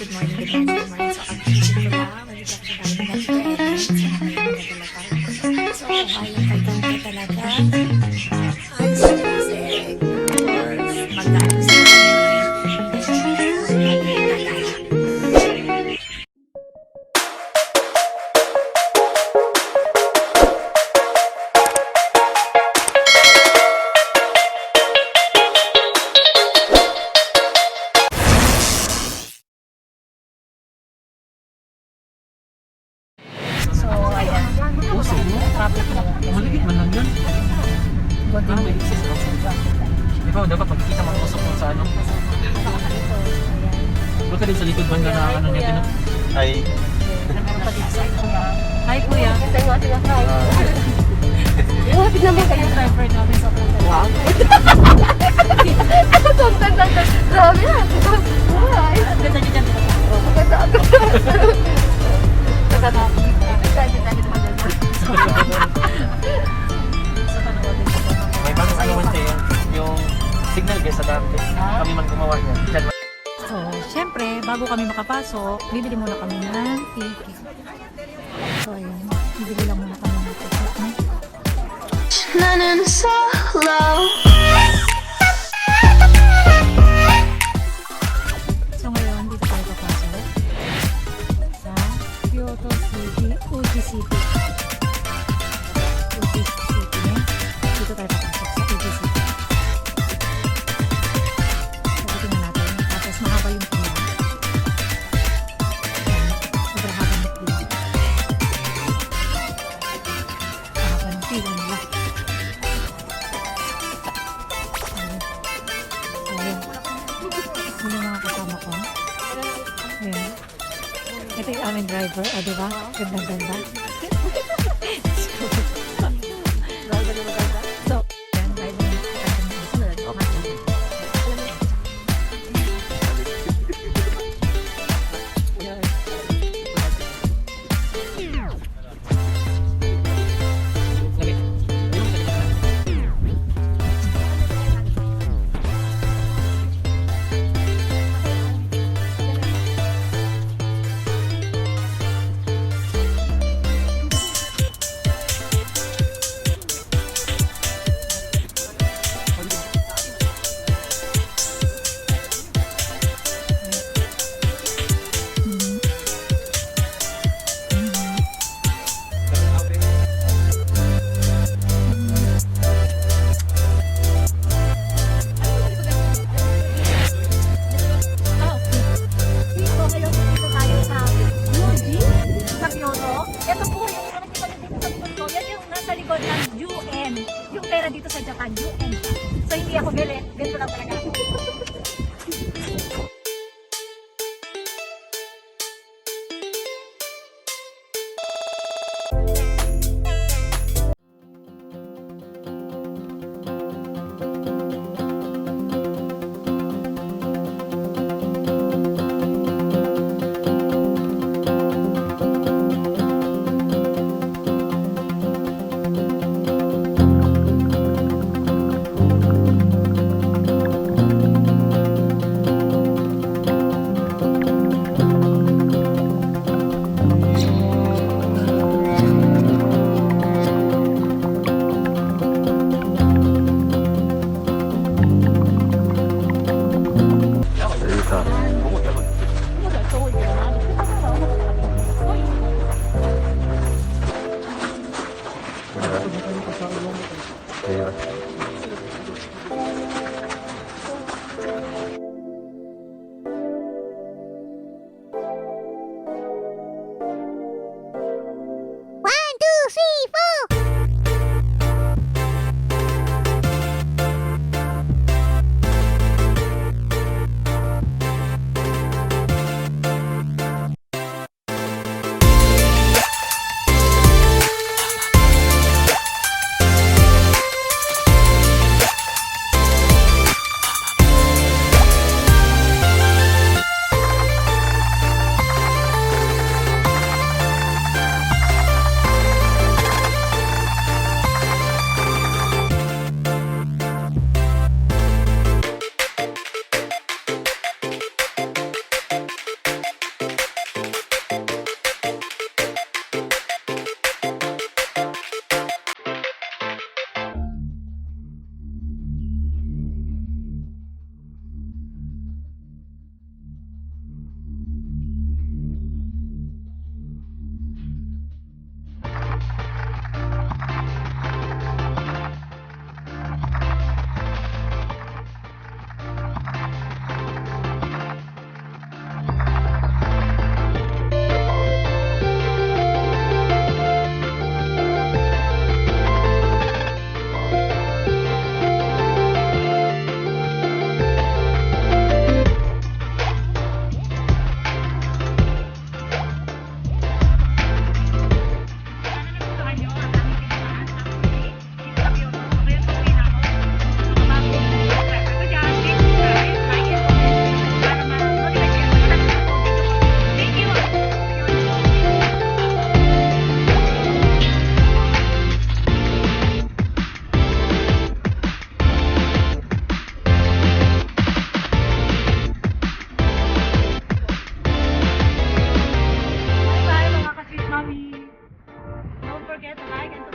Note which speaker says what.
Speaker 1: good morning, good morning, good morning. So, pag-isip ko lang, nandito ako sa dami ng Edmond. So, ayun, pagkanta talaga. Ay, so music. Magkano sa traffic na.
Speaker 2: Maligit man lang yun.
Speaker 1: Godin
Speaker 2: May exist lang. Di ba, dapat pagkikita mag-usap kung sa ano. Huwag ka din sa likod banda na ano niya din.
Speaker 3: Ay.
Speaker 1: Hi, kuya.
Speaker 4: Lapit naman kayo.
Speaker 1: Driver namin sa punta.
Speaker 4: Wow. Grabe na. Ay.
Speaker 1: Ganda niyo dyan.
Speaker 4: Maganda.
Speaker 2: May bagong ano man siya yung signal guys sa dante. Kami man gumawa niya. Diyan.
Speaker 1: So, syempre, bago kami makapasok, bibili muna kami ng ticket. So, ayun. Bibili lang muna kami ng ticket.
Speaker 4: 나는 solo.
Speaker 1: So, ngayon, dito tayo papasok sa Kyoto City, Uji City. Uji City. Dito tayo papasok sa Uji City. So, tingnan natin. Tapos, mahaba yung pila. Sobrang haba ng pila. Mahaba ng pila nila. Ayun. Yun yung mga kasama ko. Ayun. Ito yung aming driver. O, diba? Ganda-ganda. So, yan. Driver yung
Speaker 4: like and subscribe.